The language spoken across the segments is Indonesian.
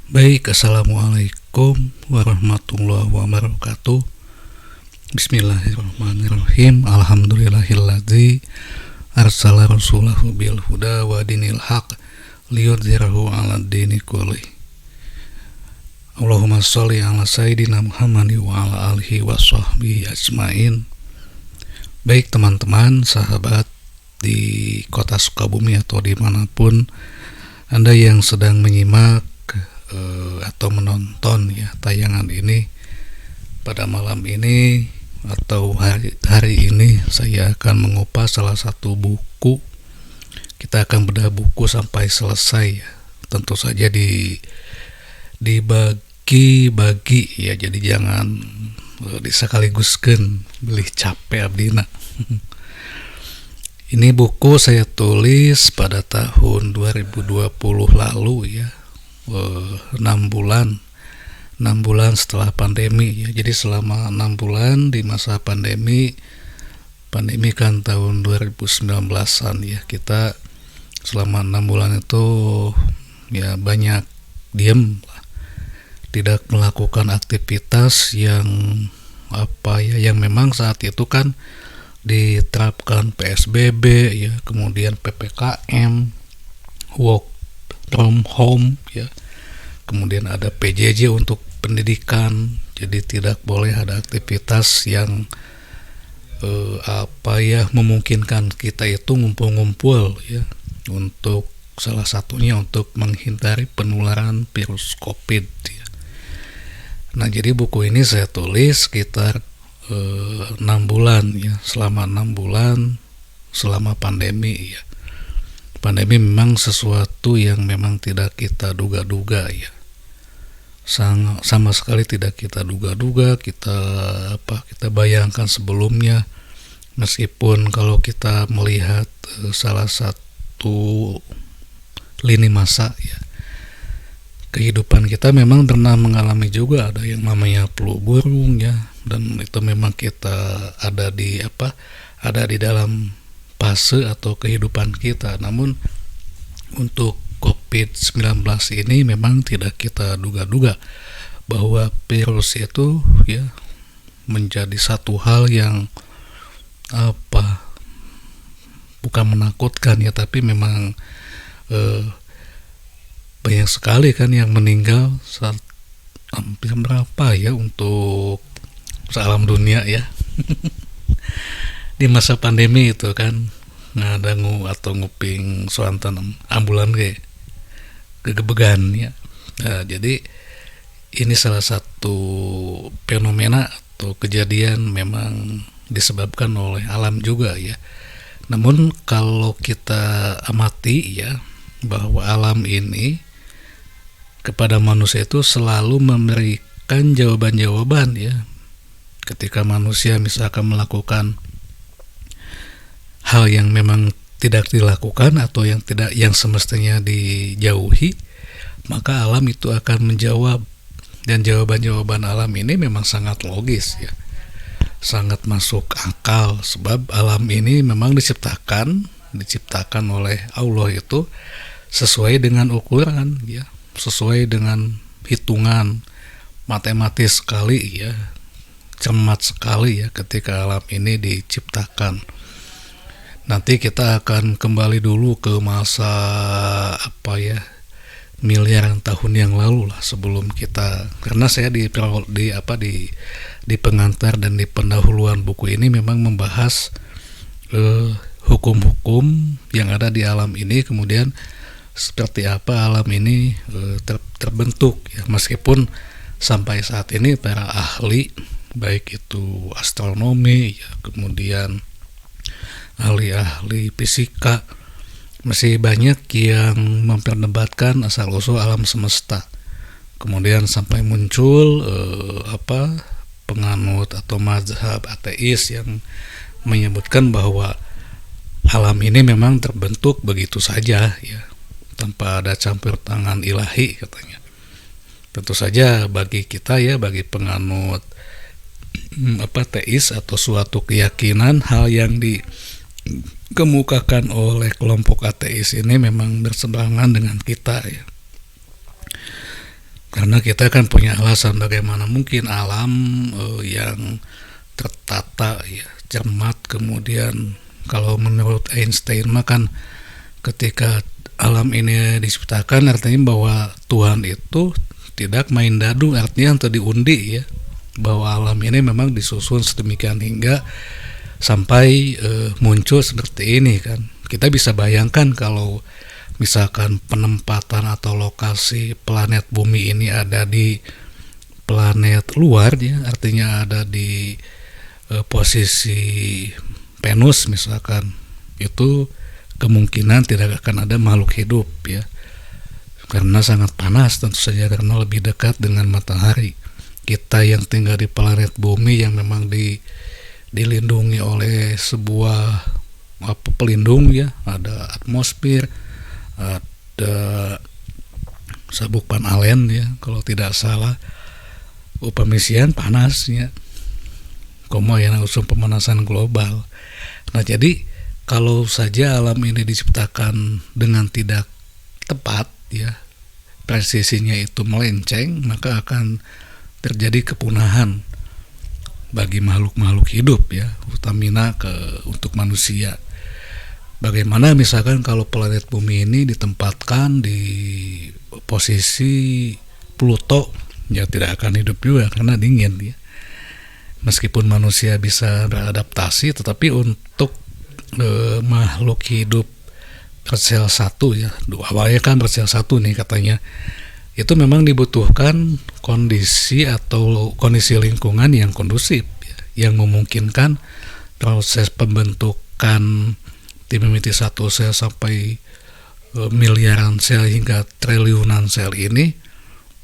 Baik, Assalamualaikum warahmatullahi wabarakatuh. Bismillahirrahmanirrahim. Alhamdulillahilladzi arsala rasulahu bil huda wa dinil haq liyudhhirahu 'alad dini kulli. Allahumma sholli ala sayyidina Muhammad wa ala alihi wa sahbihi ajmain. Baik teman-teman, sahabat di kota Sukabumi atau dimanapun Anda yang sedang menyimak atau menonton ya tayangan ini pada malam ini atau hari ini, saya akan mengupas salah satu buku. Kita akan bedah buku sampai selesai ya. Tentu saja dibagi-bagi ya, jadi jangan disakaliguskeun beli capek abdina. Ini buku saya tulis pada tahun 2020 lalu ya, 6 bulan setelah pandemi ya. Jadi selama 6 bulan di masa pandemi kan tahun 2019an ya, kita selama 6 bulan itu ya banyak diem lah, tidak melakukan aktivitas yang yang memang saat itu kan diterapkan PSBB ya, kemudian PPKM, work from home ya, kemudian ada PJJ untuk pendidikan, jadi tidak boleh ada aktivitas yang memungkinkan kita itu ngumpul-ngumpul ya, untuk salah satunya untuk menghindari penularan virus COVID ya. Nah, jadi buku ini saya tulis sekitar 6 bulan ya, selama 6 bulan selama pandemi ya. Pandemi memang sesuatu yang memang tidak kita duga-duga ya, sama sekali tidak kita duga-duga, kita bayangkan sebelumnya. Meskipun kalau kita melihat salah satu lini masa ya, kehidupan kita memang pernah mengalami juga ada yang namanya flu burung ya, dan itu memang kita ada di dalam fase atau kehidupan kita. Namun untuk COVID-19 ini memang tidak kita duga-duga bahwa virus itu ya menjadi satu hal yang bukan menakutkan ya, tapi memang banyak sekali kan yang meninggal saat hampir berapa ya untuk sealam dunia ya. Di masa pandemi itu kan ngadangu atau nguping soantan ambulan kegebegan ya. Nah, jadi ini salah satu fenomena atau kejadian memang disebabkan oleh alam juga ya. Namun kalau kita amati ya, bahwa alam ini kepada manusia itu selalu memberikan jawaban-jawaban ya. Ketika manusia misalkan melakukan hal yang memang tidak dilakukan atau yang semestinya dijauhi, maka alam itu akan menjawab, dan jawaban-jawaban alam ini memang sangat logis ya, sangat masuk akal, sebab alam ini memang diciptakan oleh Allah itu sesuai dengan ukuran ya, sesuai dengan hitungan matematis sekali ya, cermat sekali ya ketika alam ini diciptakan. Nanti kita akan kembali dulu ke masa miliaran tahun yang lalu lah, sebelum kita, karena saya di pengantar dan di pendahuluan buku ini memang membahas hukum-hukum yang ada di alam ini, kemudian seperti apa alam ini terbentuk ya. Meskipun sampai saat ini para ahli, baik itu astronomi ya, kemudian ahli-ahli fisika, masih banyak yang memperdebatkan asal-usul alam semesta. Kemudian sampai muncul penganut atau mazhab ateis yang menyebutkan bahwa alam ini memang terbentuk begitu saja ya, tanpa ada campur tangan ilahi katanya. Tentu saja bagi kita ya, bagi penganut teis atau suatu keyakinan, hal yang dikemukakan oleh kelompok ateis ini memang berseberangan dengan kita ya. Karena kita kan punya alasan bagaimana mungkin alam yang tertata ya, cermat, kemudian kalau menurut Einstein mah kan ketika alam ini diciptakan artinya bahwa Tuhan itu tidak main dadu, artinya untuk diundi ya, bahwa alam ini memang disusun sedemikian hingga sampai muncul seperti ini kan. Kita bisa bayangkan kalau misalkan penempatan atau lokasi planet bumi ini ada di planet luar ya, artinya ada di posisi Venus misalkan, itu kemungkinan tidak akan ada makhluk hidup ya, karena sangat panas tentu saja, karena lebih dekat dengan matahari. Kita yang tinggal di planet bumi yang memang dilindungi oleh sebuah pelindung ya, ada atmosfer, ada sabuk panalen ya kalau tidak salah, upamisian panasnya komo yang usum pemanasan global. Nah jadi kalau saja alam ini diciptakan dengan tidak tepat ya, presisinya itu melenceng, maka akan terjadi kepunahan bagi makhluk-makhluk hidup ya, utamina untuk manusia. Bagaimana misalkan kalau planet bumi ini ditempatkan di posisi Pluto, ya tidak akan hidup juga karena dingin ya. Meskipun manusia bisa beradaptasi, tetapi untuk makhluk hidup bersel satu ya, awalnya kan bersel satu nih katanya, itu memang dibutuhkan kondisi atau kondisi lingkungan yang kondusif ya, yang memungkinkan proses pembentukan dimimiti satu sel sampai miliaran sel hingga triliunan sel ini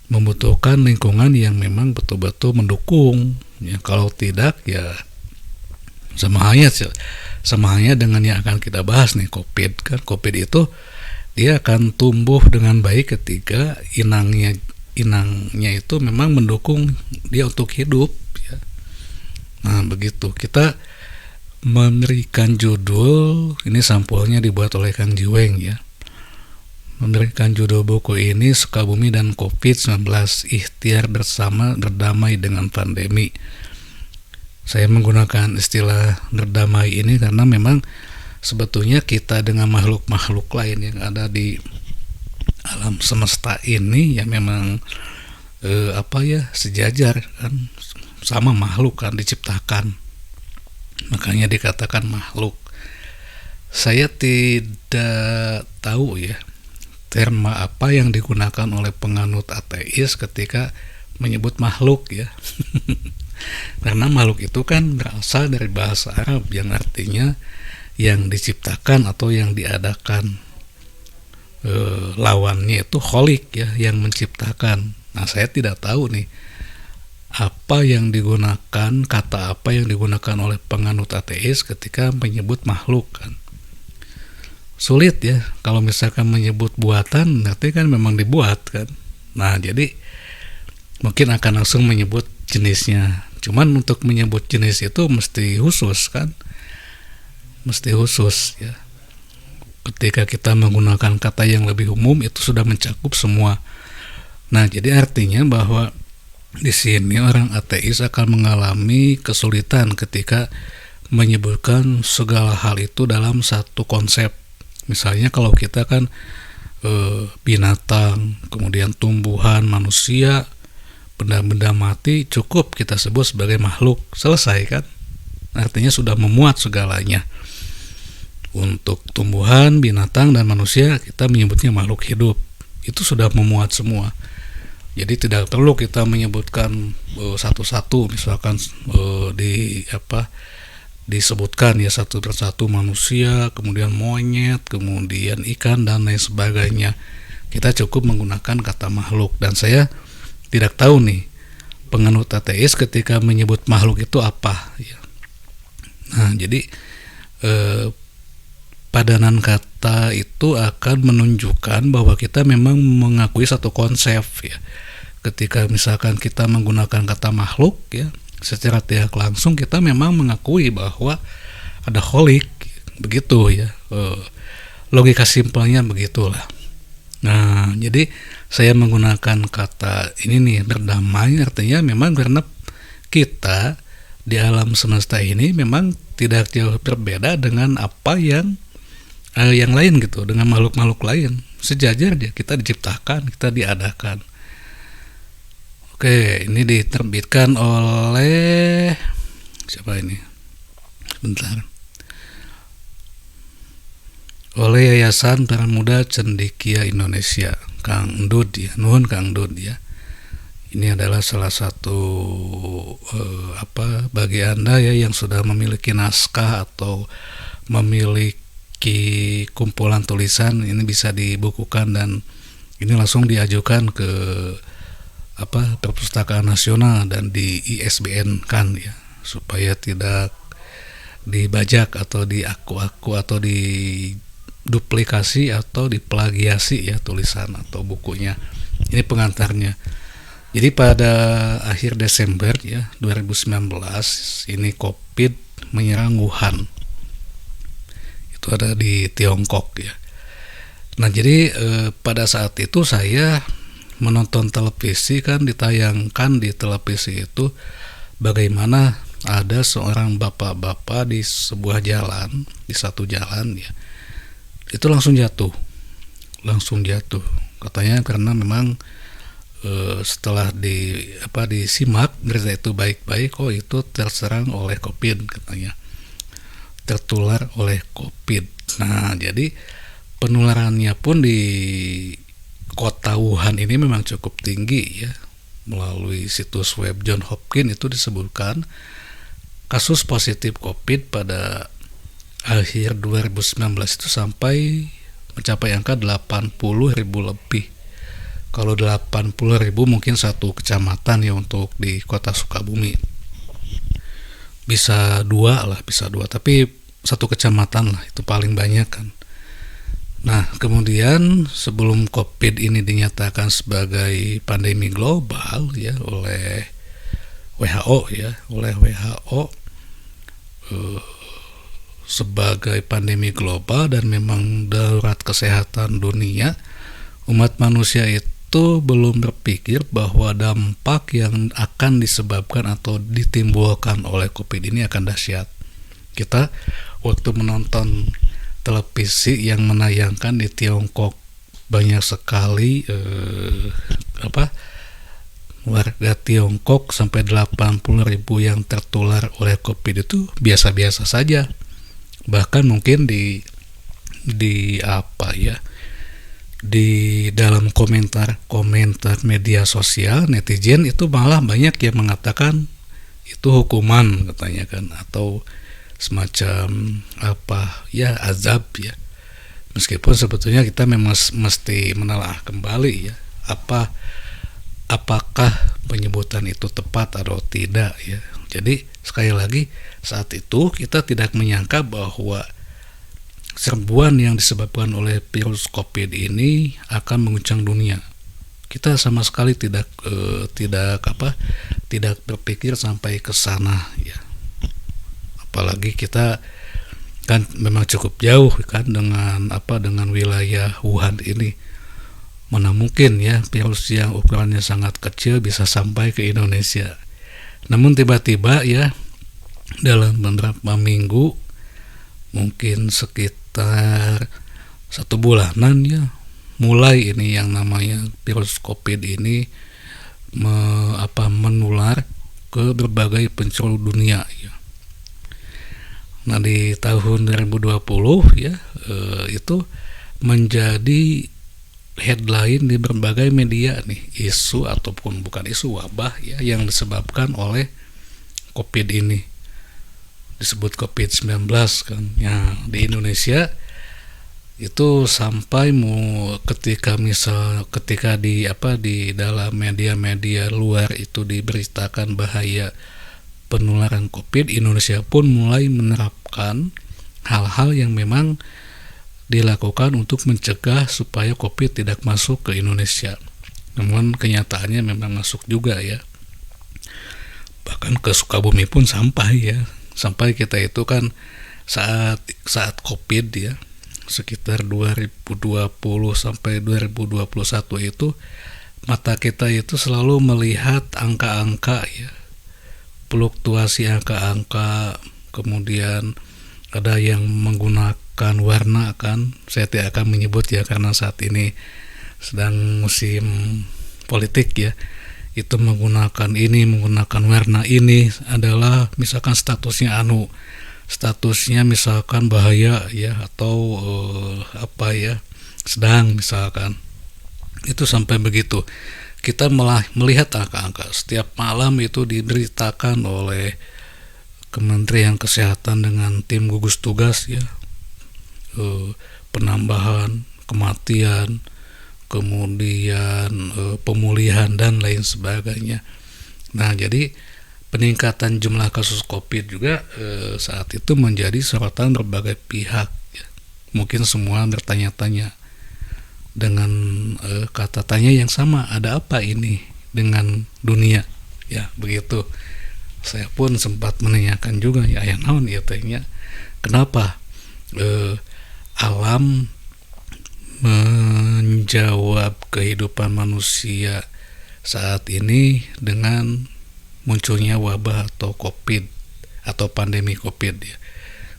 membutuhkan lingkungan yang memang betul-betul mendukung ya. Kalau tidak ya sama halnya dengan yang akan kita bahas nih, COVID kan. COVID itu dia akan tumbuh dengan baik ketika inangnya itu memang mendukung dia untuk hidup ya. Nah begitu, kita memberikan judul ini, sampulnya dibuat oleh Kang Jiweng ya, memberikan judul buku ini Sukabumi dan COVID-19, Ikhtiar Bersama Berdamai dengan Pandemi. Saya menggunakan istilah berdamai ini karena memang sebetulnya kita dengan makhluk-makhluk lain yang ada di alam semesta ini ya memang sejajar kan, sama makhluk kan, diciptakan, makanya dikatakan makhluk. Saya tidak tahu ya terma apa yang digunakan oleh penganut ateis ketika menyebut makhluk ya. Karena makhluk itu kan berasal dari bahasa Arab yang artinya yang diciptakan atau yang diadakan. Lawannya itu kholik ya, yang menciptakan. Nah saya tidak tahu nih apa yang digunakan, kata apa yang digunakan oleh penganut ateis ketika menyebut makhluk kan. Sulit ya kalau misalkan menyebut buatan, nanti kan memang dibuat kan. Nah jadi mungkin akan langsung menyebut jenisnya. Cuman untuk menyebut jenis itu mesti khusus kan, mesti khusus ya. Ketika kita menggunakan kata yang lebih umum itu sudah mencakup semua. Nah jadi artinya bahwa di sini orang ateis akan mengalami kesulitan ketika menyebutkan segala hal itu dalam satu konsep. Misalnya kalau kita kan binatang, kemudian tumbuhan, manusia, benda-benda mati, cukup kita sebut sebagai makhluk, selesai kan. Artinya sudah memuat segalanya. Untuk tumbuhan, binatang, dan manusia kita menyebutnya makhluk hidup, itu sudah memuat semua. Jadi tidak perlu kita menyebutkan satu-satu, misalkan disebutkan ya satu persatu manusia, kemudian monyet, kemudian ikan, dan lain sebagainya. Kita cukup menggunakan kata makhluk. Dan saya tidak tahu nih penganut ateis ketika menyebut makhluk itu apa ya. Nah jadi padanan kata itu akan menunjukkan bahwa kita memang mengakui satu konsep ya. Ketika misalkan kita menggunakan kata makhluk ya, secara tidak langsung kita memang mengakui bahwa ada kholik, begitu ya. Logika simpelnya begitulah. Nah jadi saya menggunakan kata ini nih, berdamai, artinya memang karena kita di alam semesta ini memang tidak jauh berbeda dengan apa yang lain gitu, dengan makhluk-makhluk lain. Sejajar dia, kita diciptakan, kita diadakan. Oke, ini diterbitkan oleh siapa ini? Bentar. Oleh Yayasan Pemuda Cendekia Indonesia, Kang Endut ya, nuhun Kang Endut ya. Ini adalah salah satu bagi Anda ya yang sudah memiliki naskah atau memiliki kumpulan tulisan, ini bisa dibukukan dan ini langsung diajukan ke Perpustakaan Nasional dan di ISBN kan ya, supaya tidak dibajak atau diaku-aku atau diduplikasi atau diplagiasi ya tulisan atau bukunya. Ini pengantarnya. Jadi pada akhir Desember ya 2019 ini COVID menyerang Wuhan. Itu ada di Tiongkok ya. Nah, jadi pada saat itu saya menonton televisi, kan ditayangkan di televisi itu bagaimana ada seorang bapak-bapak di sebuah jalan, di satu jalan ya. Itu langsung jatuh. Katanya karena memang setelah disimak berita itu baik-baik, itu terserang oleh COVID katanya, tertular oleh COVID. Nah, jadi penularannya pun di kota Wuhan ini memang cukup tinggi ya. Melalui situs web John Hopkins itu disebutkan kasus positif COVID pada akhir 2019 itu sampai mencapai angka 80.000 lebih. Kalau 80.000 mungkin satu kecamatan ya untuk di kota Sukabumi. Bisa dua, tapi satu kecamatan lah itu paling banyak kan. Nah, kemudian sebelum COVID ini dinyatakan sebagai pandemi global ya oleh WHO sebagai pandemi global dan memang darurat kesehatan dunia, umat manusia itu belum berpikir bahwa dampak yang akan disebabkan atau ditimbulkan oleh COVID ini akan dahsyat. Kita waktu menonton televisi yang menayangkan di Tiongkok banyak sekali warga Tiongkok sampai 80.000 yang tertular oleh COVID itu biasa-biasa saja. Bahkan mungkin di dalam komentar media sosial netizen itu malah banyak yang mengatakan itu hukuman katanya kan, atau semacam azab ya. Meskipun sebetulnya kita memang mesti menelaah kembali ya, apakah penyebutan itu tepat atau tidak ya. Jadi sekali lagi, saat itu kita tidak menyangka bahwa serbuan yang disebabkan oleh virus COVID ini akan mengguncang dunia. Kita sama sekali tidak berpikir sampai ke sana ya. Apalagi kita kan memang cukup jauh kan dengan wilayah Wuhan ini. Mana mungkin ya virus yang ukurannya sangat kecil bisa sampai ke Indonesia. Namun tiba-tiba ya dalam beberapa minggu, mungkin sekitar 1 bulanan ya, mulai ini yang namanya virus COVID ini menular ke berbagai penjuru dunia ya. Nah, di tahun 2020 ya itu menjadi headline di berbagai media nih, isu ataupun bukan isu, wabah ya yang disebabkan oleh COVID ini. Disebut COVID-19 kan. Ya, di Indonesia itu sampai ketika di dalam media-media luar itu diberitakan bahaya penularan COVID, Indonesia pun mulai menerapkan hal-hal yang memang dilakukan untuk mencegah supaya COVID tidak masuk ke Indonesia. Namun kenyataannya memang masuk juga ya. Bahkan ke Sukabumi pun sampai kita itu kan saat COVID ya, sekitar 2020 sampai 2021 itu mata kita itu selalu melihat angka-angka ya, fluktuasi angka-angka, kemudian ada yang menggunakan warna kan, saya tidak akan menyebut ya karena saat ini sedang musim politik ya, itu menggunakan warna ini adalah misalkan statusnya misalkan bahaya ya, atau sedang misalkan, itu sampai begitu. Kita malah melihat angka-angka setiap malam itu diberitakan oleh Kementerian Kesehatan dengan tim gugus tugas ya, penambahan kematian, kemudian pemulihan dan lain sebagainya. Nah, jadi peningkatan jumlah kasus COVID juga saat itu menjadi sorotan berbagai pihak ya. Mungkin semua bertanya-tanya dengan kata tanya yang sama, ada apa ini dengan dunia ya, begitu. Saya pun sempat menanyakan juga ya, aya naon ya tanya, kenapa alam menjawab kehidupan manusia saat ini dengan munculnya wabah atau COVID atau pandemi COVID ya.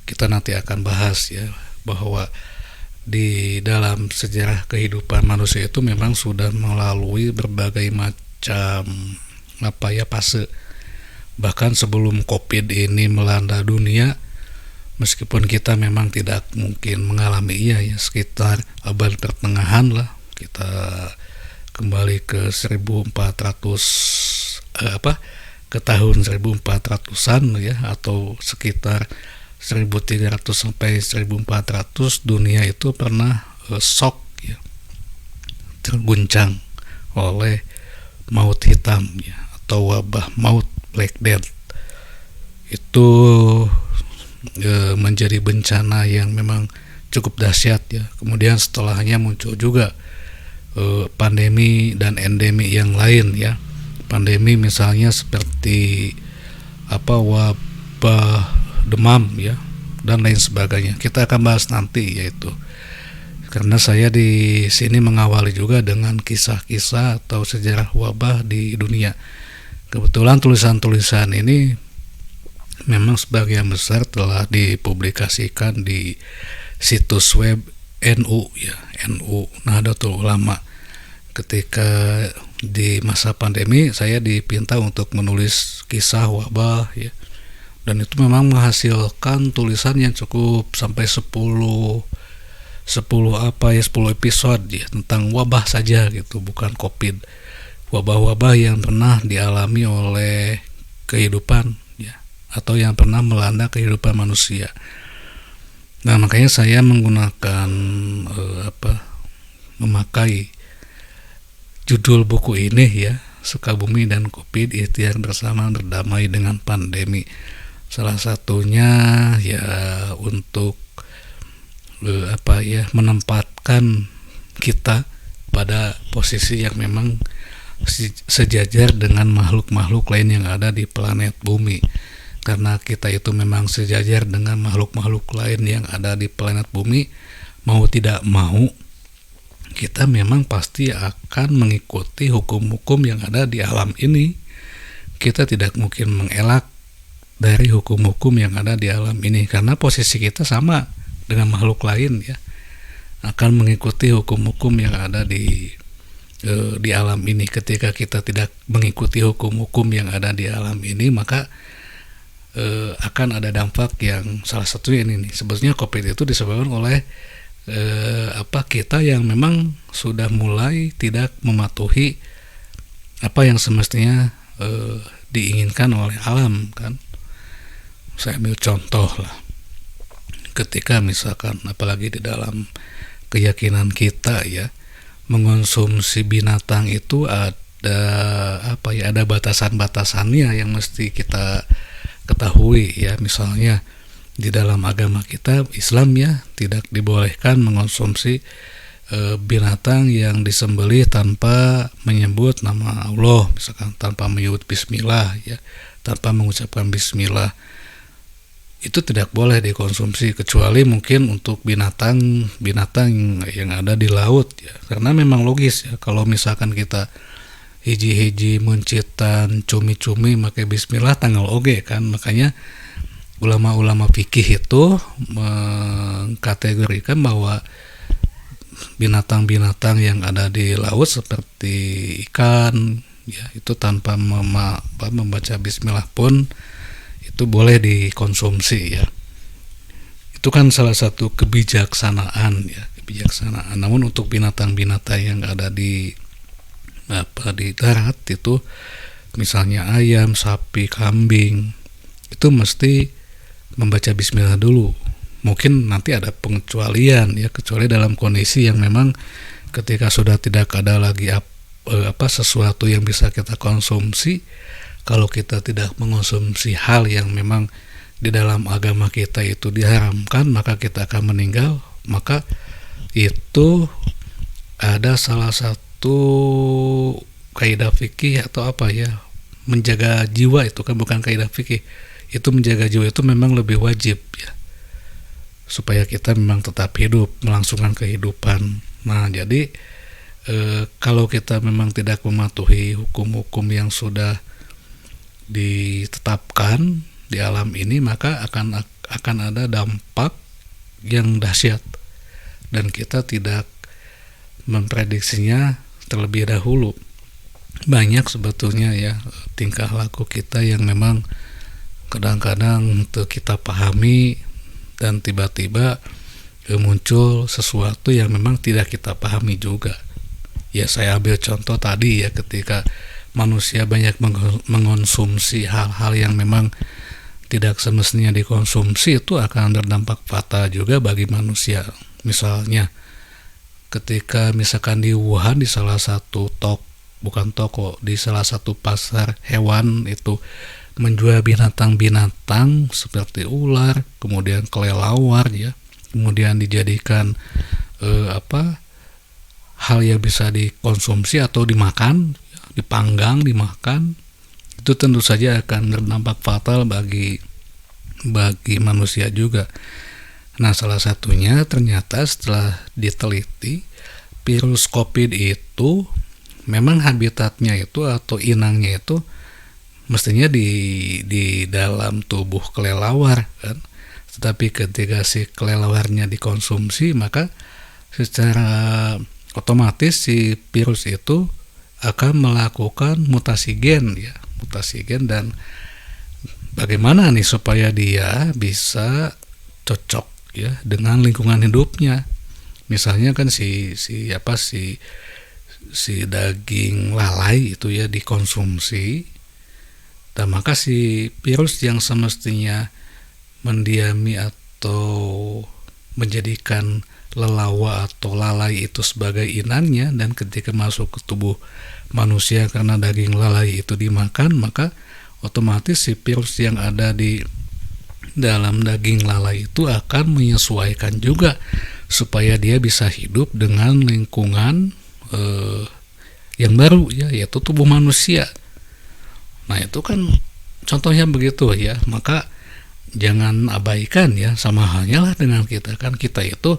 Kita nanti akan bahas ya, bahwa di dalam sejarah kehidupan manusia itu memang sudah melalui berbagai macam fase. Bahkan sebelum COVID ini melanda dunia, meskipun kita memang tidak mungkin mengalami ya sekitar abad pertengahan lah, kita kembali ke 1400 ke tahun 1400-an ya, atau sekitar 1300 sampai 1400, dunia itu pernah shock ya, terguncang oleh maut hitam ya, atau wabah maut, Black Death. Itu menjadi bencana yang memang cukup dahsyat ya. Kemudian setelahnya muncul juga pandemi dan endemi yang lain ya. Pandemi misalnya seperti wabah demam ya, dan lain sebagainya. Kita akan bahas nanti yaitu, karena saya di sini mengawali juga dengan kisah-kisah atau sejarah wabah di dunia. Kebetulan tulisan-tulisan ini memang sebagian besar telah dipublikasikan di situs web NU ya, NU Nahdlatul Ulama. Ketika di masa pandemi saya dipinta untuk menulis kisah wabah ya, dan itu memang menghasilkan tulisan yang cukup sampai 10 episode ya, tentang wabah saja gitu, bukan COVID. Wabah-wabah yang pernah dialami oleh kehidupan ya, atau yang pernah melanda kehidupan manusia. Nah, makanya saya menggunakan memakai judul buku ini ya, Sukabumi dan COVID, Ikhtiar Bersama Berdamai dengan Pandemi. Salah satunya ya untuk menempatkan kita pada posisi yang memang sejajar dengan makhluk-makhluk lain yang ada di planet bumi. Karena kita itu memang sejajar dengan makhluk-makhluk lain yang ada di planet bumi, mau tidak mau kita memang pasti akan mengikuti hukum-hukum yang ada di alam ini. Kita tidak mungkin mengelak dari hukum-hukum yang ada di alam ini, karena posisi kita sama dengan makhluk lain ya, akan mengikuti hukum-hukum yang ada di alam ini. Ketika kita tidak mengikuti hukum-hukum yang ada di alam ini, maka akan ada dampak yang salah satunya ini nih. Sebetulnya COVID itu disebabkan oleh kita yang memang sudah mulai tidak mematuhi apa yang semestinya diinginkan oleh alam kan. Saya ambil contoh lah, ketika misalkan apalagi di dalam keyakinan kita ya, mengonsumsi binatang itu ada batasan-batasannya yang mesti kita ketahui ya. Misalnya di dalam agama kita Islam ya, tidak dibolehkan mengonsumsi binatang yang disembelih tanpa menyebut nama Allah, misalkan tanpa menyebut bismillah ya, tanpa mengucapkan bismillah. itu tidak boleh dikonsumsi, kecuali mungkin untuk binatang yang ada di laut ya, karena memang logis ya, kalau misalkan kita hiji-hiji muncitan cumi-cumi make bismillah tanggal oge kan. Makanya ulama-ulama fikih itu mengkategorikan bahwa binatang-binatang yang ada di laut seperti ikan ya, itu tanpa membaca bismillah pun itu boleh dikonsumsi ya. Itu kan salah satu kebijaksanaan ya, kebijaksanaan. Namun untuk binatang-binatang yang ada di darat itu, misalnya ayam, sapi, kambing, itu mesti membaca bismillah dulu. Mungkin nanti ada pengecualian ya, kecuali dalam kondisi yang memang ketika sudah tidak ada lagi sesuatu yang bisa kita konsumsi. Kalau kita tidak mengonsumsi hal yang memang di dalam agama kita itu diharamkan, maka kita akan meninggal. Maka itu ada salah satu kaidah fikih atau menjaga jiwa, itu kan bukan kaidah fikih, itu menjaga jiwa itu memang lebih wajib ya, supaya kita memang tetap hidup, melangsungkan kehidupan. Nah jadi kalau kita memang tidak mematuhi hukum-hukum yang sudah ditetapkan di alam ini, maka akan ada dampak yang dahsyat dan kita tidak memprediksinya terlebih dahulu. Banyak sebetulnya ya tingkah laku kita yang memang kadang-kadang kita pahami dan tiba-tiba muncul sesuatu yang memang tidak kita pahami juga. Ya saya ambil contoh tadi ya, ketika manusia banyak mengonsumsi hal-hal yang memang tidak semestinya dikonsumsi, itu akan berdampak fatal juga bagi manusia. Misalnya ketika misalkan di Wuhan, di salah satu di salah satu pasar hewan itu menjual binatang-binatang seperti ular, kemudian kelelawar ya, kemudian dijadikan hal yang bisa dikonsumsi atau dimakan, dipanggang, dimakan, itu tentu saja akan berdampak fatal bagi manusia juga. Nah salah satunya ternyata setelah diteliti, virus COVID itu memang habitatnya itu atau inangnya itu mestinya di dalam tubuh kelelawar kan, tetapi ketika si kelelawarnya dikonsumsi, maka secara otomatis si virus itu akan melakukan mutasi gen, dan bagaimana nih supaya dia bisa cocok ya dengan lingkungan hidupnya. Misalnya kan si daging lalai itu ya dikonsumsi, dan maka si virus yang semestinya mendiami atau menjadikan lelawa atau lalai itu sebagai inangnya, dan ketika masuk ke tubuh manusia karena daging lalai itu dimakan, maka otomatis si virus yang ada di dalam daging lalai itu akan menyesuaikan juga supaya dia bisa hidup dengan lingkungan yang baru ya, yaitu tubuh manusia. Nah itu kan contohnya begitu ya, maka jangan abaikan ya, sama halnya lah dengan kita kan, kita itu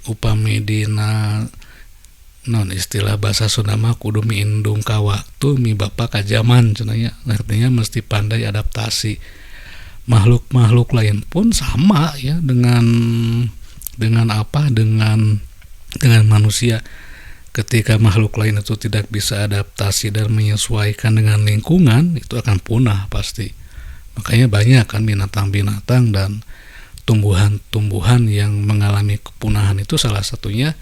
upami dina non istilah bahasa Sunda mah kudu miindung ka waktu mi bapa ka zaman cenanya, artinya mesti pandai adaptasi. Makhluk-makhluk lain pun sama ya dengan manusia. Ketika makhluk lain itu tidak bisa adaptasi dan menyesuaikan dengan lingkungan, itu akan punah pasti. Makanya banyak kan binatang-binatang dan tumbuhan-tumbuhan yang mengalami kepunahan, itu salah satunya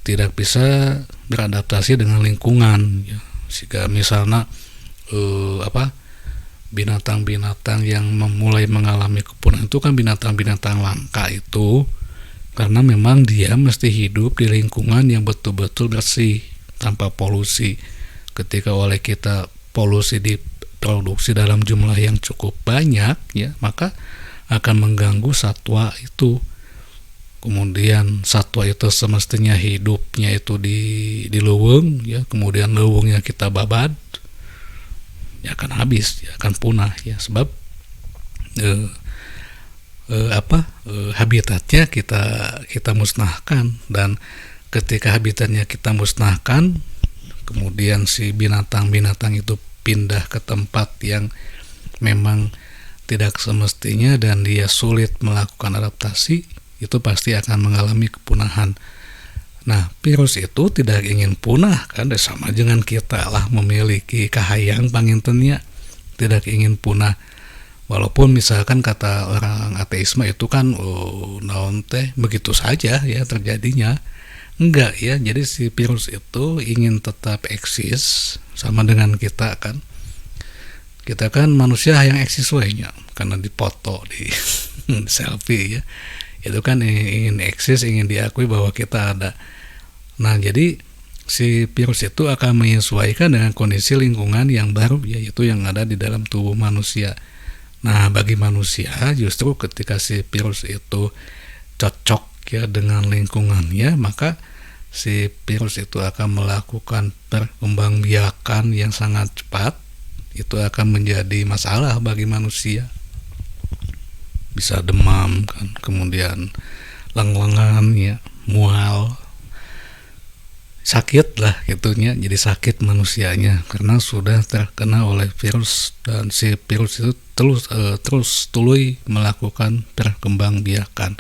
tidak bisa beradaptasi dengan lingkungan ya. Jika misalnya binatang-binatang yang mulai mengalami kepunahan itu kan binatang-binatang langka itu, karena memang dia mesti hidup di lingkungan yang betul-betul bersih tanpa polusi. Ketika oleh kita polusi diproduksi dalam jumlah yang cukup banyak ya, maka akan mengganggu satwa itu. Kemudian satwa itu semestinya hidupnya itu di leuweung ya, kemudian leuweungnya kita babad, ya akan habis, ya akan punah ya, sebab eh, habitatnya kita musnahkan, dan ketika habitatnya kita musnahkan, kemudian si binatang-binatang itu pindah ke tempat yang memang tidak semestinya dan dia sulit melakukan adaptasi, itu pasti akan mengalami kepunahan. Nah, virus itu tidak ingin punah kan, sama dengan kita lah memiliki kahayang pangintennya, tidak ingin punah. Walaupun misalkan kata orang ateisme itu kan naon teh begitu saja ya terjadinya. Enggak ya, jadi si virus itu ingin tetap eksis sama dengan kita kan. Kita kan manusia yang eksis wehnya karena dipoto di selfie ya. Itu kan ingin eksis, ingin diakui bahwa kita ada. Nah, jadi si virus itu akan menyesuaikan dengan kondisi lingkungan yang baru, yaitu yang ada di dalam tubuh manusia. Nah, bagi manusia justru ketika si virus itu cocok ya dengan lingkungannya, maka si virus itu akan melakukan perkembangbiakan yang sangat cepat. Itu akan menjadi masalah bagi manusia. Bisa demam kan, kemudian leng-lengan ya, mual, sakit lah gitunya, jadi sakit manusianya karena sudah terkena oleh virus, dan si virus itu terus tuluy melakukan perkembangbiakan.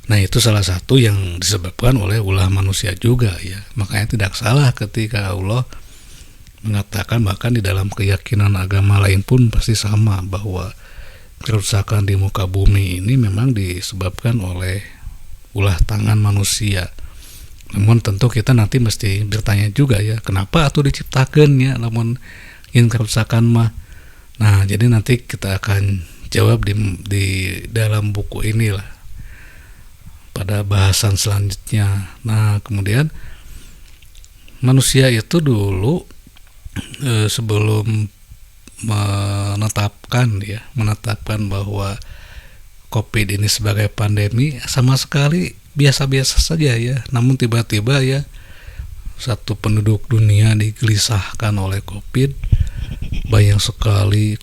Nah, itu salah satu yang disebabkan oleh ulah manusia juga ya. Makanya tidak salah ketika Allah mengatakan, bahkan di dalam keyakinan agama lain pun pasti sama, bahwa kerusakan di muka bumi ini memang disebabkan oleh ulah tangan manusia. Namun tentu kita nanti mesti bertanya juga ya, kenapa atuh diciptakeun ya namun ingin kerusakan mah. Nah, jadi nanti kita akan jawab di dalam buku inilah pada bahasan selanjutnya. Nah, kemudian manusia itu dulu sebelum menetapkan bahwa COVID ini sebagai pandemi, sama sekali biasa-biasa saja ya. Namun tiba-tiba ya satu penduduk dunia digelisahkan oleh COVID, banyak sekali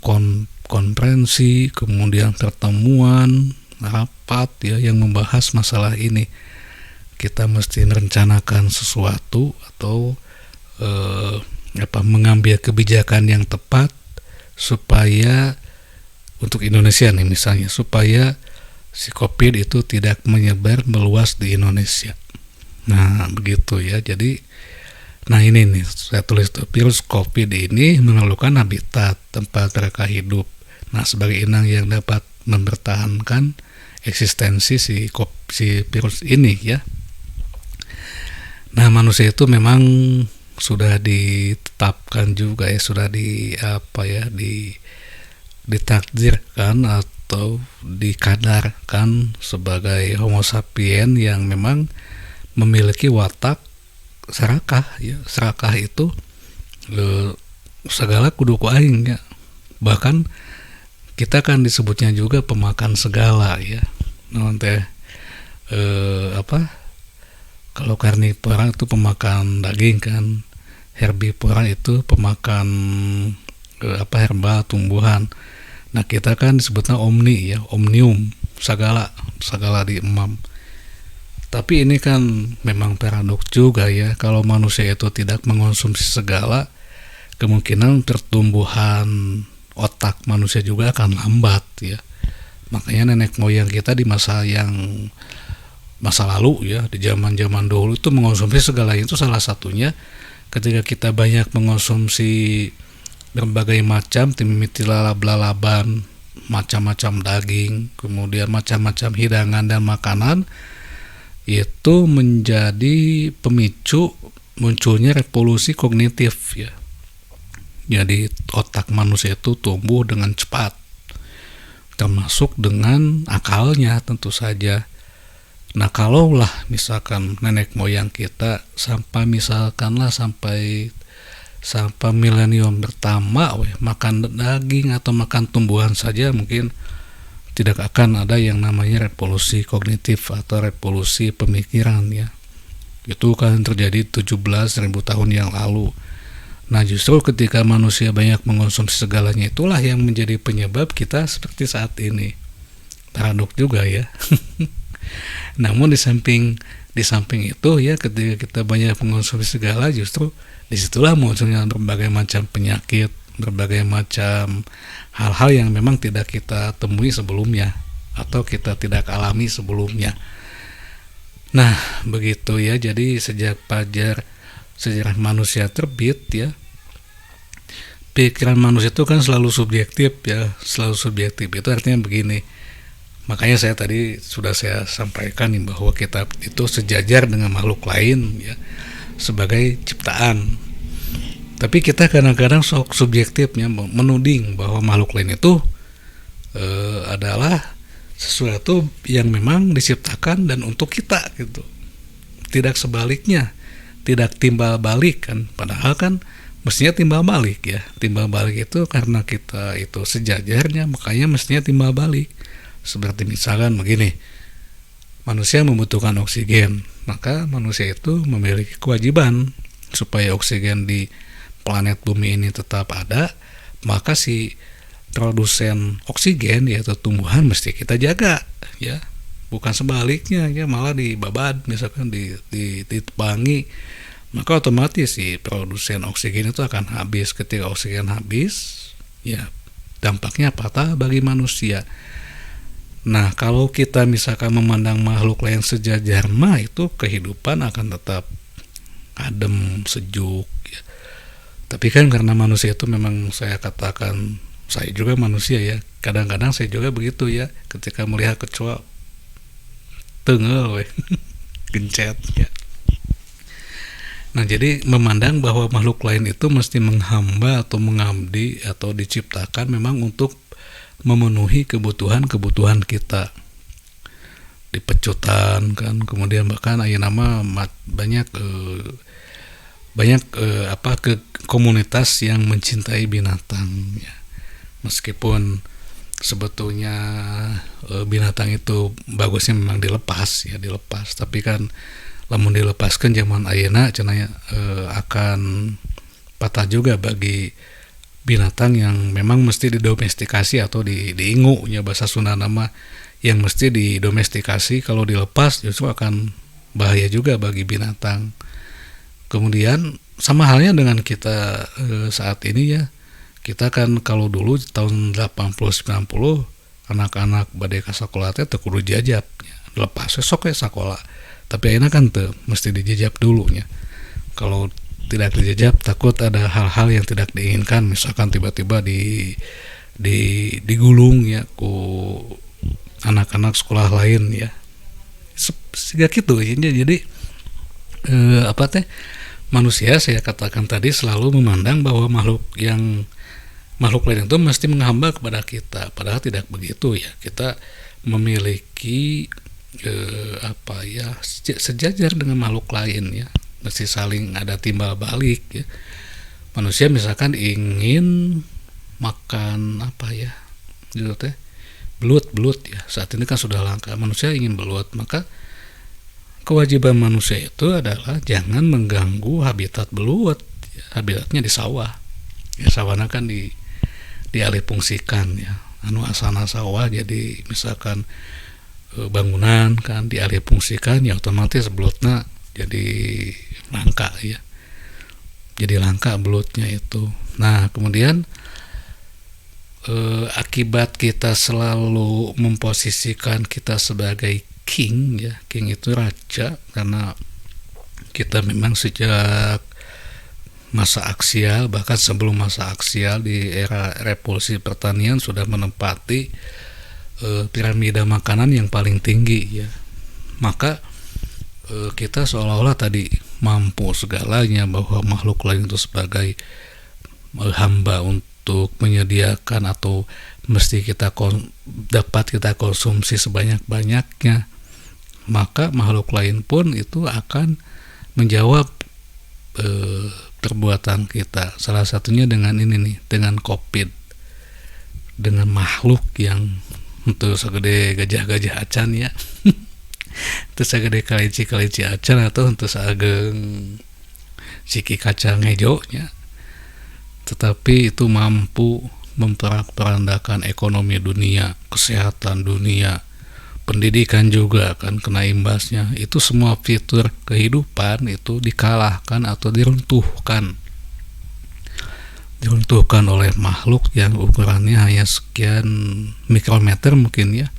konferensi, kemudian pertemuan, rapat ya yang membahas masalah ini. Kita mesti merencanakan sesuatu atau mengambil kebijakan yang tepat supaya untuk Indonesia nih misalnya, supaya si COVID itu tidak menyebar meluas di Indonesia. Nah, begitu ya. Jadi, nah ini nih saya tulis tuh, virus COVID ini memerlukan habitat tempat mereka hidup. Nah, sebagai inang yang dapat mempertahankan eksistensi si virus ini ya. Nah, manusia itu memang sudah ditetapkan juga ya, sudah ditakdirkan atau dikadarkan sebagai Homo sapien yang memang memiliki watak serakah ya. Serakah itu segala kudu ku aing ya. Bahkan kita kan disebutnya juga pemakan segala ya. Nanti kalau karnivora itu pemakan daging kan, herbivora itu pemakan herbal tumbuhan. Nah, kita kan disebutnya omni ya, omnium, segala di emam. Tapi ini kan memang paradoks juga ya, kalau manusia itu tidak mengonsumsi segala, kemungkinan pertumbuhan otak manusia juga akan lambat ya. Makanya nenek moyang kita di masa lalu ya, di zaman dahulu itu mengonsumsi segala, itu salah satunya ketika kita banyak mengonsumsi berbagai macam timiti lalab-lalaban, macam-macam daging, kemudian macam-macam hidangan dan makanan, itu menjadi pemicu munculnya revolusi kognitif ya. Jadi otak manusia itu tumbuh dengan cepat, termasuk dengan akalnya tentu saja. Nah, kalaulah misalkan nenek moyang kita sampai milenium pertama makan daging atau makan tumbuhan saja, mungkin tidak akan ada yang namanya revolusi kognitif atau revolusi pemikiran ya. Itu kan terjadi 17.000 tahun yang lalu. Nah, justru ketika manusia banyak mengonsumsi segalanya, itulah yang menjadi penyebab kita seperti saat ini. Paradoks juga ya. Namun di samping itu ya, ketika kita banyak mengonsumsi segala, justru disitulah munculnya berbagai macam penyakit, berbagai macam hal-hal yang memang tidak kita temui sebelumnya atau kita tidak alami sebelumnya. Nah, begitu ya. Jadi sejak sejarah manusia terbit ya, pikiran manusia itu kan selalu subjektif ya, selalu subjektif. Itu artinya begini. Makanya saya tadi sudah saya sampaikan nih, bahwa kita itu sejajar dengan makhluk lain ya, sebagai ciptaan. Tapi kita kadang-kadang sok subjektifnya menuding bahwa makhluk lain itu adalah sesuatu yang memang diciptakan dan untuk kita gitu. Tidak sebaliknya, tidak timbal balik kan. Padahal kan mestinya timbal balik ya. Timbal balik itu karena kita itu sejajarnya, makanya mestinya timbal balik. Seperti misalkan begini, manusia membutuhkan oksigen, maka manusia itu memiliki kewajiban supaya oksigen di planet bumi ini tetap ada. Maka si produsen oksigen yaitu tumbuhan mesti kita jaga ya, bukan sebaliknya ya, malah dibabad misalkan ditebangi, maka otomatis si produsen oksigen itu akan habis. Ketika oksigen habis ya, dampaknya patah bagi manusia. Nah, kalau kita misalkan memandang makhluk lain sejajar, mah itu kehidupan akan tetap adem, sejuk ya. Tapi kan karena manusia itu memang, saya katakan, saya juga manusia ya, kadang-kadang saya juga begitu ya, ketika melihat kecoa tengel gencet ya. Nah, jadi memandang bahwa makhluk lain itu mesti menghamba atau mengabdi atau diciptakan memang untuk memenuhi kebutuhan kita di pecutan kan. Kemudian bahkan aya nama banyak ke komunitas yang mencintai binatang ya. Meskipun sebetulnya binatang itu bagusnya memang dilepas, tapi kan lamun dilepaskan zaman ayeuna cenah akan patah juga bagi binatang yang memang mesti didomestikasi atau diingu nya bahasa Sunda nama, yang mesti didomestikasi. Kalau dilepas justru akan bahaya juga bagi binatang. Kemudian sama halnya dengan kita saat ini ya. Kita kan kalau dulu tahun 80-90 anak-anak badai ka sakola teh teu kudu jajab ya. Lepas sok we sakola. Tapi ayeuna kan teu, mesti dijajab dulunya. Kalau tidak dijajab takut ada hal-hal yang tidak diinginkan, misalkan tiba-tiba digulung ya ku anak-anak sekolah lain ya. Sehingga gitu ya. Jadi manusia saya katakan tadi selalu memandang bahwa makhluk lain itu mesti menghamba kepada kita, padahal tidak begitu ya. Kita memiliki sejajar dengan makhluk lain ya, mesti saling ada timbal balik ya. Manusia misalkan ingin makan gitu teh, belut ya, saat ini kan sudah langka, manusia ingin belut, maka kewajiban manusia itu adalah jangan mengganggu habitat belut. Habitatnya di sawah ya, sawahnya kan dialihfungsikan ya, asana sawah jadi misalkan bangunan kan dialihfungsikan ya, otomatis belutnya jadi langka ya, jadi langka belutnya itu. Nah, kemudian akibat kita selalu memposisikan kita sebagai king ya, king itu raja, karena kita memang sejak masa aksial, bahkan sebelum masa aksial di era revolusi pertanian sudah menempati piramida makanan yang paling tinggi ya. Maka kita seolah-olah tadi mampu segalanya, bahwa makhluk lain itu sebagai hamba untuk menyediakan atau mesti dapat kita konsumsi sebanyak-banyaknya. Maka makhluk lain pun itu akan menjawab perbuatan kita. Salah satunya dengan ini nih, dengan COVID, dengan makhluk yang untuk segede gajah-gajah acan ya, itu segede kalici acan, atau untuk sageng siki kacang hijaunya. tetapi itu mampu memperandakan ekonomi dunia, kesehatan dunia, pendidikan juga kan kena imbasnya. Itu semua fitur kehidupan itu dikalahkan atau diruntuhkan oleh makhluk yang ukurannya hanya sekian mikrometer mungkin ya,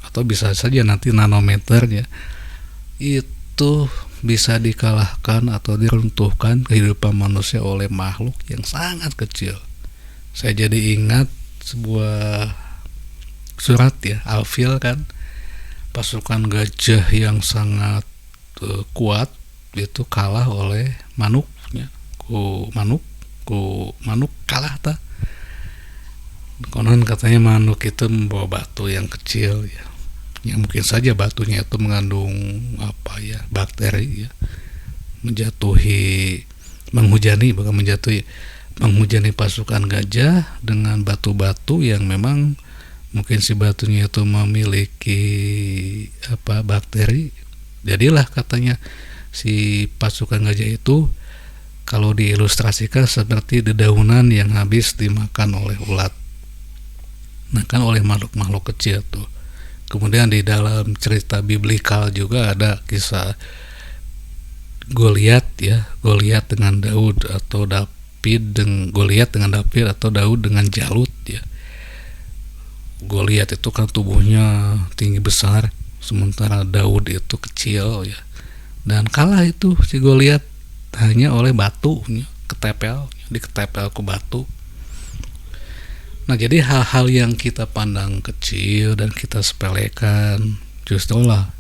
atau bisa saja nanti nanometer ya. Itu bisa dikalahkan atau diruntuhkan kehidupan manusia oleh makhluk yang sangat kecil. Saya jadi ingat sebuah surat ya, Alfil kan, pasukan gajah yang sangat kuat itu kalah oleh manuknya, ku manuk kalah ta. Konon katanya manuk itu membawa batu yang kecil ya, yang mungkin saja batunya itu mengandung apa ya, bakteri ya, menghujani pasukan gajah dengan batu-batu yang memang mungkin si batunya itu memiliki apa, bakteri. Jadilah katanya si pasukan gajah itu kalau diilustrasikan seperti dedaunan yang habis dimakan oleh ulat, makan oleh makhluk-makhluk kecil tuh. Kemudian di dalam cerita biblikal juga ada kisah Goliat ya, Goliat dengan Daud atau Goliat dengan David atau Daud dengan Jalut ya. Goliat itu kan tubuhnya tinggi besar, sementara Daud itu kecil ya, dan kalah itu si Goliat hanya oleh batu, diketepel ke batu. Nah, jadi hal-hal yang kita pandang kecil dan kita sepelekan justru lah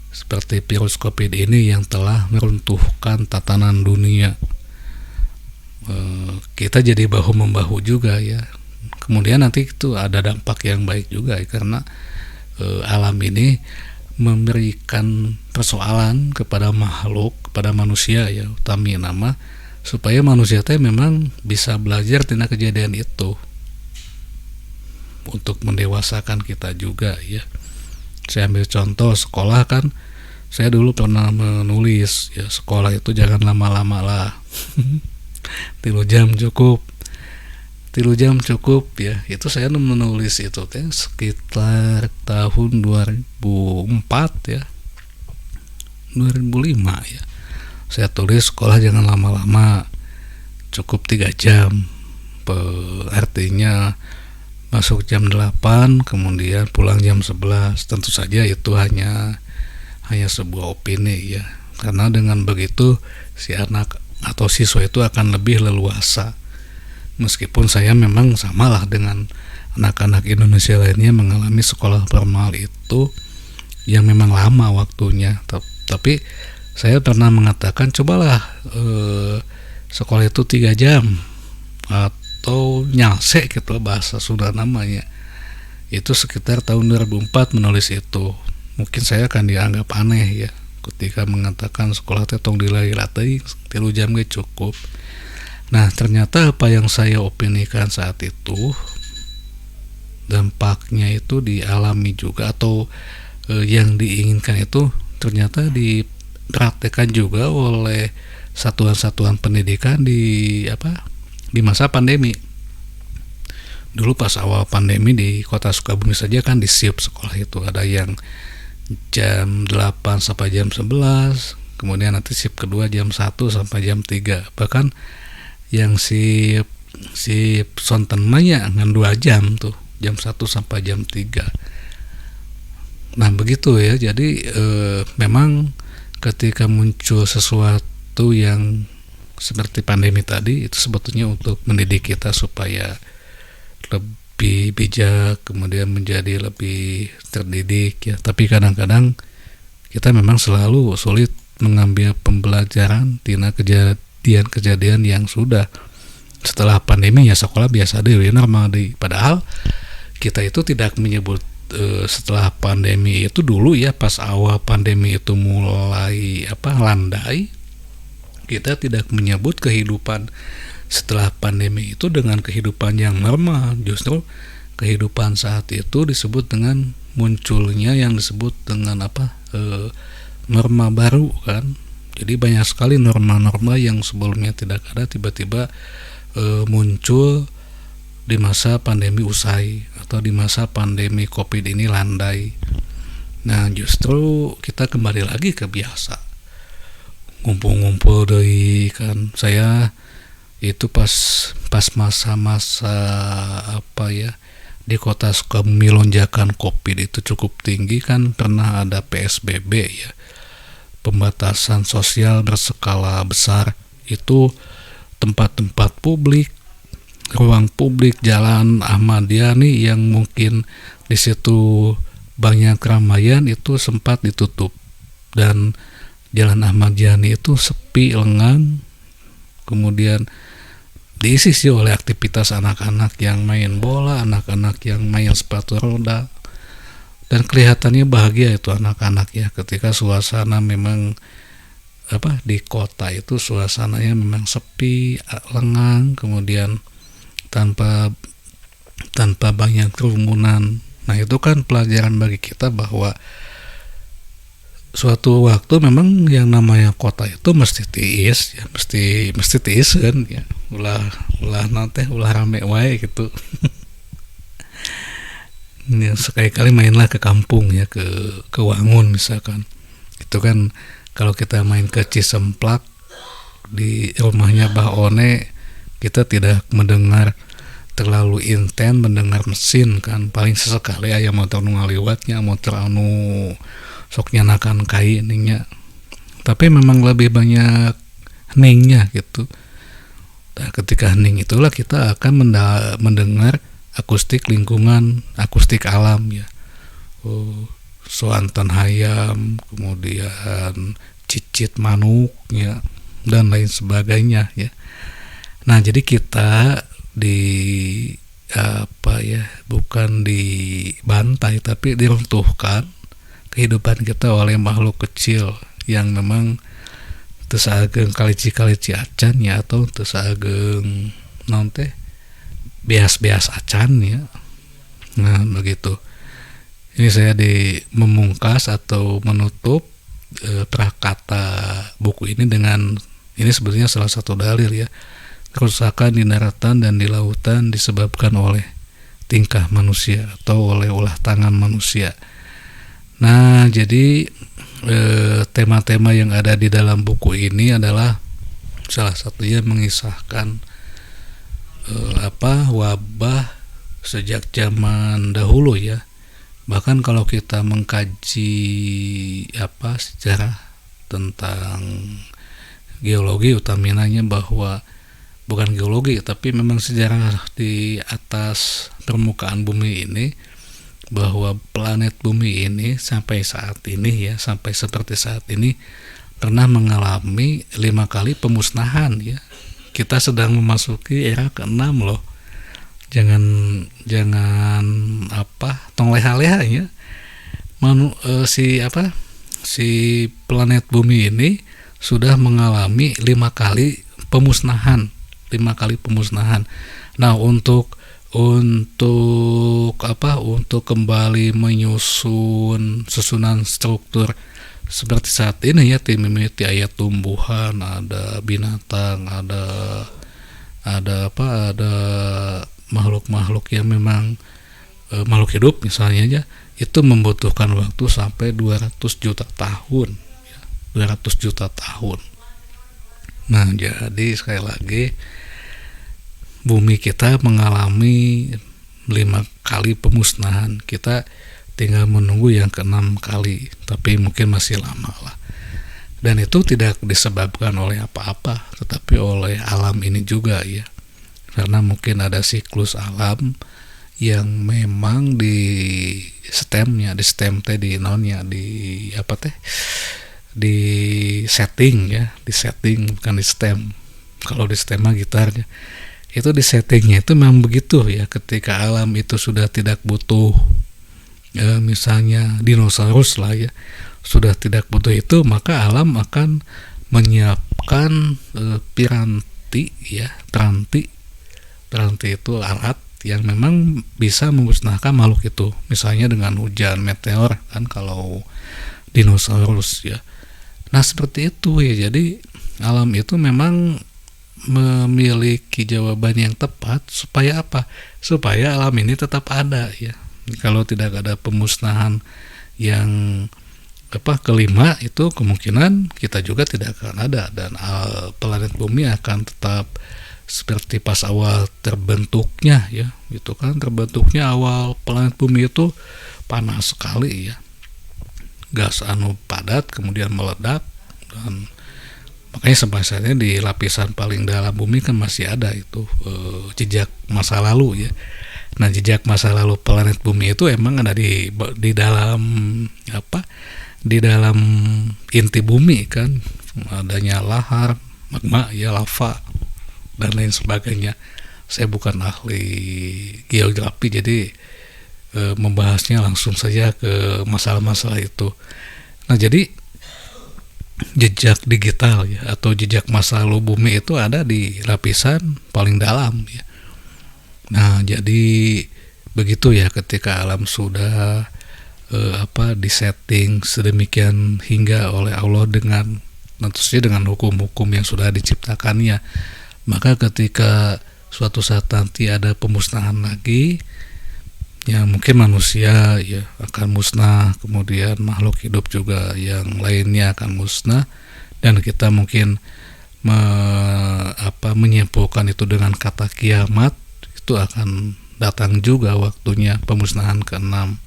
seperti virus COVID ini yang telah meruntuhkan tatanan dunia. Kita jadi bahu-membahu juga ya. Kemudian nanti itu ada dampak yang baik juga ya, karena alam ini memberikan persoalan kepada makhluk, kepada manusia ya, utami nama supaya manusia teh memang bisa belajar tina kejadian itu untuk mendewasakan kita juga ya. Saya ambil contoh sekolah kan, saya dulu pernah menulis ya, sekolah itu jangan lama-lama lah. 3 jam cukup ya. Itu saya menulis itu teh sekitar tahun 2004 ya, 2005 ya. Saya tulis sekolah jangan lama-lama, cukup 3 jam. Artinya masuk jam 8 kemudian pulang jam 11. Tentu saja itu hanya sebuah opini ya, karena dengan begitu si anak atau siswa itu akan lebih leluasa. Meskipun saya memang samalah dengan anak-anak Indonesia lainnya mengalami sekolah formal itu yang memang lama waktunya, tapi saya pernah mengatakan cobalah sekolah itu 3 jam atau nyalse gitu bahasa Sunda namanya. Itu sekitar tahun 2004 menulis itu. Mungkin saya akan dianggap aneh ya ketika mengatakan sekolah tong dilatih 3 jam gak cukup. Nah, ternyata apa yang saya opinikan saat itu dampaknya itu dialami juga, atau yang diinginkan itu ternyata dipraktekkan juga oleh satuan-satuan pendidikan di masa pandemi. Dulu pas awal pandemi di kota Sukabumi saja kan di SIP sekolah itu ada yang jam 8 sampai jam 11, kemudian nanti SIP kedua jam 1 sampai jam 3, bahkan yang si sonten maya ngan 2 jam tuh, jam 1 sampai jam 3. Nah begitu ya. Jadi memang ketika muncul sesuatu yang seperti pandemi tadi, itu sebetulnya untuk mendidik kita supaya lebih bijak, kemudian menjadi lebih terdidik ya. Tapi kadang-kadang kita memang selalu sulit mengambil pembelajaran tina kejadian yang sudah setelah pandemi ya. Sekolah biasa deh, normal deh. Padahal kita itu tidak menyebut setelah pandemi itu dulu ya, pas awal pandemi itu mulai landai, kita tidak menyebut kehidupan setelah pandemi itu dengan kehidupan yang normal. Justru kehidupan saat itu disebut dengan munculnya yang disebut dengan norma baru kan. Jadi banyak sekali norma-norma yang sebelumnya tidak ada tiba-tiba muncul di masa pandemi usai atau di masa pandemi COVID ini landai. Nah, justru kita kembali lagi ke biasa, ngumpul-ngumpul deui kan. Saya itu pas masa-masa di kota Sukabumi lonjakan COVID itu cukup tinggi kan, pernah ada PSBB ya, pembatasan sosial berskala besar. Itu tempat-tempat publik, ruang publik, jalan Ahmad Yani yang mungkin di situ banyak keramaian itu sempat ditutup, dan jalan Ahmad Yani itu sepi, lengang, kemudian diisi sih oleh aktivitas anak-anak yang main bola, anak-anak yang main sepatu roda, dan kelihatannya bahagia itu anak-anak ya, ketika suasana memang di kota itu suasananya memang sepi, lengang, kemudian tanpa banyak kerumunan. Nah, itu kan pelajaran bagi kita bahwa suatu waktu memang yang namanya kota itu mesti tiis ya, mesti tiis kan ya, ulah nanti ulah rame wae gitu. Ya, sekali-kali mainlah ke kampung ya, ke Wangun misalkan. Itu kan kalau kita main ke Cisemplak di rumahnya Bah One, kita tidak mendengar terlalu intens mendengar mesin kan, paling sesekali aya motor nu ngaliwatnya, motor anu sok nyanakan kai ininya, tapi memang lebih banyak heningnya gitu. Nah, ketika hening itulah kita akan mendengar akustik lingkungan, akustik alam ya, soantan hayam, kemudian cicit manuk ya, dan lain sebagainya ya. Nah, jadi kita bukan dibantai tapi diruntuhkan kehidupan kita oleh makhluk kecil yang memang teu saageng kalici-kalici acan ya, atau teu saageng naon teh beas-beas acan ya. Nah, begitu. Ini saya memungkas atau menutup prakata buku ini dengan ini, sebetulnya salah satu dalil ya, kerusakan di daratan dan di lautan disebabkan oleh tingkah manusia atau oleh ulah tangan manusia. Nah, jadi tema-tema yang ada di dalam buku ini adalah salah satunya mengisahkan wabah sejak zaman dahulu ya. Bahkan kalau kita mengkaji sejarah tentang geologi, utaminanya bahwa bukan geologi tapi memang sejarah di atas permukaan bumi ini, bahwa planet bumi ini sampai saat ini ya, sampai seperti saat ini pernah mengalami 5 kali pemusnahan ya. Kita sedang memasuki era ke-6 loh. Jangan tong leha-leha ya. Si planet bumi ini sudah mengalami 5 kali pemusnahan. Nah, untuk kembali menyusun susunan struktur seperti saat ini ya, timimiti aya tumbuhan, ada binatang, ada makhluk-makhluk yang memang makhluk hidup misalnya aja, itu membutuhkan waktu sampai 200 juta tahun ya, 200 juta tahun. Nah, jadi sekali lagi bumi kita mengalami 5 kali pemusnahan. Kita tinggal menunggu yang ke-6 kali, tapi mungkin masih lama lah. Dan itu tidak disebabkan oleh apa-apa, tetapi oleh alam ini juga ya. Karena mungkin ada siklus alam yang memang di stem bukan di stem. Kalau di stem mah gitarnya. Itu di settingnya itu memang begitu ya, ketika alam itu sudah tidak butuh misalnya dinosaurus lah ya, sudah tidak butuh itu, maka alam akan menyiapkan piranti itu alat yang memang bisa memusnahkan makhluk itu, misalnya dengan hujan meteor kan kalau dinosaurus ya. Nah, seperti itu ya. Jadi alam itu memang memiliki jawaban yang tepat. Supaya apa? Supaya alam ini tetap ada ya. Kalau tidak ada pemusnahan yang kelima, itu kemungkinan kita juga tidak akan ada, dan planet bumi akan tetap seperti pas awal terbentuknya ya, gitu kan. Terbentuknya awal planet bumi itu panas sekali ya, gas padat, kemudian meledak, dan makanya sampai saat ini di lapisan paling dalam bumi kan masih ada itu jejak masa lalu ya. Nah, jejak masa lalu planet bumi itu emang ada di dalam di dalam inti bumi kan, adanya lahar, magma ya, lava dan lain sebagainya. Saya bukan ahli geografi, jadi membahasnya langsung saja ke masalah-masalah itu. Nah, jadi jejak digital ya, atau jejak masa lalu bumi itu ada di lapisan paling dalam ya. Nah, jadi begitu ya, ketika alam sudah disetting sedemikian hingga oleh Allah dengan tentu saja dengan hukum-hukum yang sudah diciptakannya, maka ketika suatu saat nanti ada pemusnahan lagi, ya mungkin manusia ya akan musnah, kemudian makhluk hidup juga yang lainnya akan musnah, dan kita mungkin menyimpulkan itu dengan kata kiamat. Itu akan datang juga waktunya pemusnahan ke-6.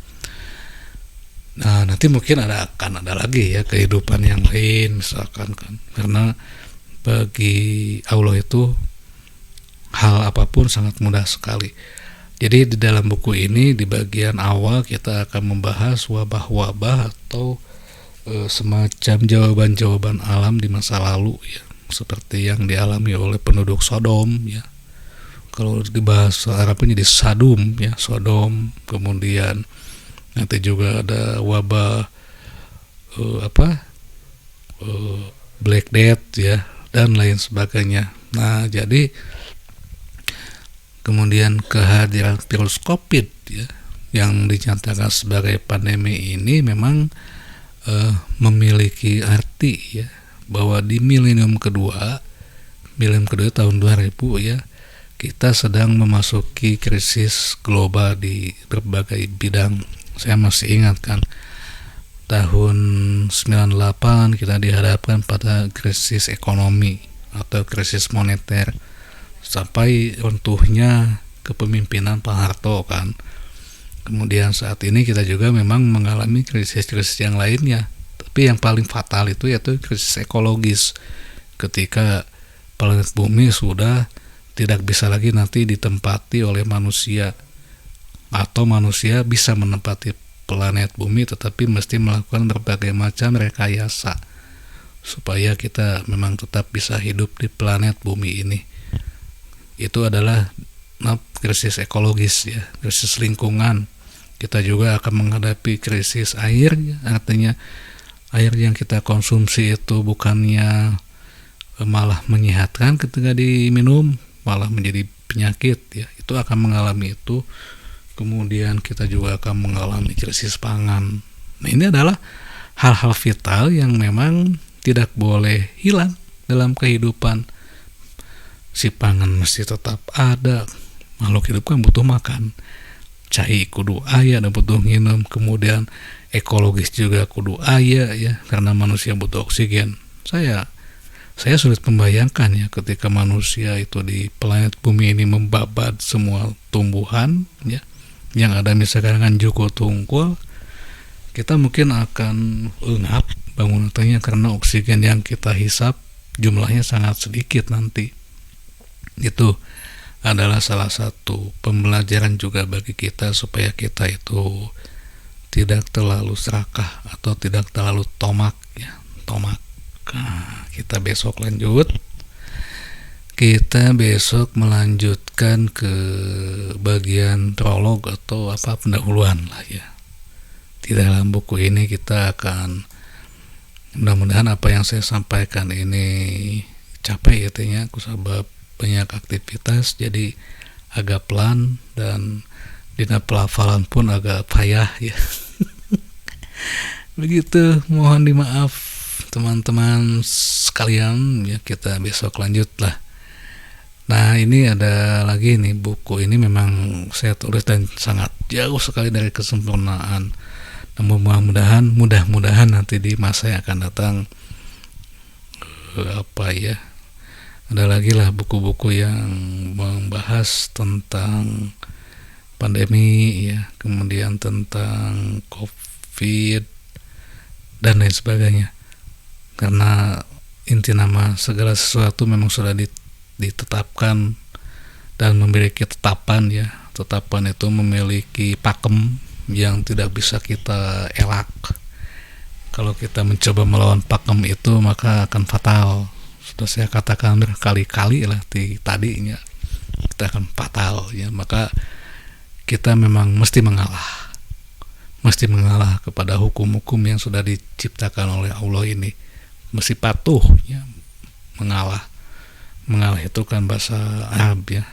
Nah, nanti mungkin akan ada lagi ya kehidupan yang lain misalkan kan, karena bagi Allah itu hal apapun sangat mudah sekali. Jadi di dalam buku ini di bagian awal kita akan membahas wabah-wabah atau semacam jawaban-jawaban alam di masa lalu ya, seperti yang dialami oleh penduduk Sodom ya. Kalau di bahasa Arabnya jadi Sadum ya, Sodom. Kemudian nanti juga ada wabah Black Death ya, dan lain sebagainya. Nah, jadi kemudian kehadiran virus COVID ya, yang dinyatakan sebagai pandemi ini memang memiliki arti ya, bahwa di milenium kedua tahun 2000 ya, kita sedang memasuki krisis global di berbagai bidang. Saya masih ingat kan, tahun 98 kita dihadapkan pada krisis ekonomi atau krisis moneter, sampai runtuhnya kepemimpinan Pak Harto kan. Kemudian saat ini kita juga memang mengalami krisis-krisis yang lainnya, tapi yang paling fatal itu yaitu krisis ekologis, ketika planet bumi sudah tidak bisa lagi nanti ditempati oleh manusia, atau manusia bisa menempati planet bumi tetapi mesti melakukan berbagai macam rekayasa supaya kita memang tetap bisa hidup di planet bumi ini. Itu adalah krisis ekologis ya, krisis lingkungan. Kita juga akan menghadapi krisis air ya, artinya air yang kita konsumsi itu bukannya malah menyehatkan ketika diminum, malah menjadi penyakit ya, itu akan mengalami itu. Kemudian kita juga akan mengalami krisis pangan. Nah, ini adalah hal-hal vital yang memang tidak boleh hilang dalam kehidupan. Si pangan mesti tetap ada, makhluk hidup kan butuh makan, cai kudu aya dan butuh minum, kemudian ekologis juga kudu aya ya, karena manusia butuh oksigen. Saya sulit membayangkan ya, ketika manusia itu di planet bumi ini membabat semua tumbuhan ya, yang ada misalkan dengan joko tungkul, kita mungkin akan engap bangunannya karena oksigen yang kita hisap jumlahnya sangat sedikit nanti. Itu adalah salah satu pembelajaran juga bagi kita, supaya kita itu tidak terlalu serakah atau tidak terlalu tomak ya, tomak. Nah, kita besok melanjutkan ke bagian prolog atau pendahuluan lah ya. Di dalam buku ini kita akan, mudah-mudahan apa yang saya sampaikan ini capek ya, aku sebab banyak aktivitas jadi agak pelan, dan dina pelafalan pun agak payah ya. Begitu, mohon dimaaf teman-teman sekalian ya, kita besok lanjut lah Nah, ini ada lagi nih, buku ini memang saya tulis dan sangat jauh sekali dari kesempurnaan. Namun mudah-mudahan nanti di masa yang akan datang ada lagi lah buku-buku yang membahas tentang pandemi ya, kemudian tentang COVID dan lain sebagainya. Karena inti nama segala sesuatu memang sudah ditetapkan dan memiliki tetapan ya. Tetapan itu memiliki pakem yang tidak bisa kita elak. Kalau kita mencoba melawan pakem itu maka akan fatal. Sudah saya katakan berkali-kali lah tadinya, kita akan fatal ya. Maka kita memang mesti mengalah kepada hukum-hukum yang sudah diciptakan oleh Allah ini. Mesti patuh ya, mengalah itu kan bahasa Arab ya,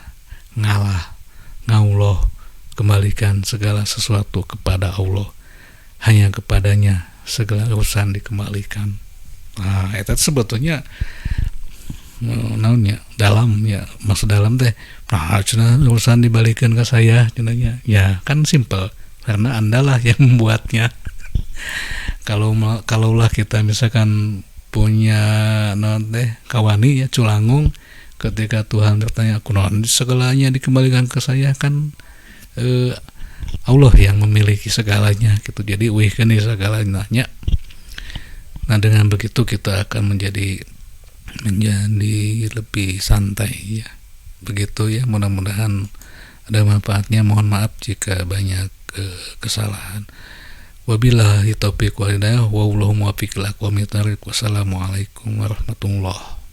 ngauloh, kembalikan segala sesuatu kepada Allah, hanya kepadanya segala urusan dikembalikan. Nah, itu sebetulnya naonnya dalam ya, maksud dalam teh urusan dibalikan ke saya cenanya ya, kan simple karena Andalah yang membuatnya. Kalaulah kita misalkan punya kawani ya, culangung, ketika Tuhan bertanya kunaon segalanya dikembalikan ke saya, kan Allah yang memiliki segalanya gitu. Jadi wihkeun segalanya. Nah, dengan begitu kita akan menjadi lebih santai ya. Begitu ya, mudah-mudahan ada manfaatnya. Mohon maaf jika banyak kesalahan. Wabillahi taufiq wal hidayah, wallahu muwaffiq ila aqwamit thoriq. Wassalamualaikum warahmatullahi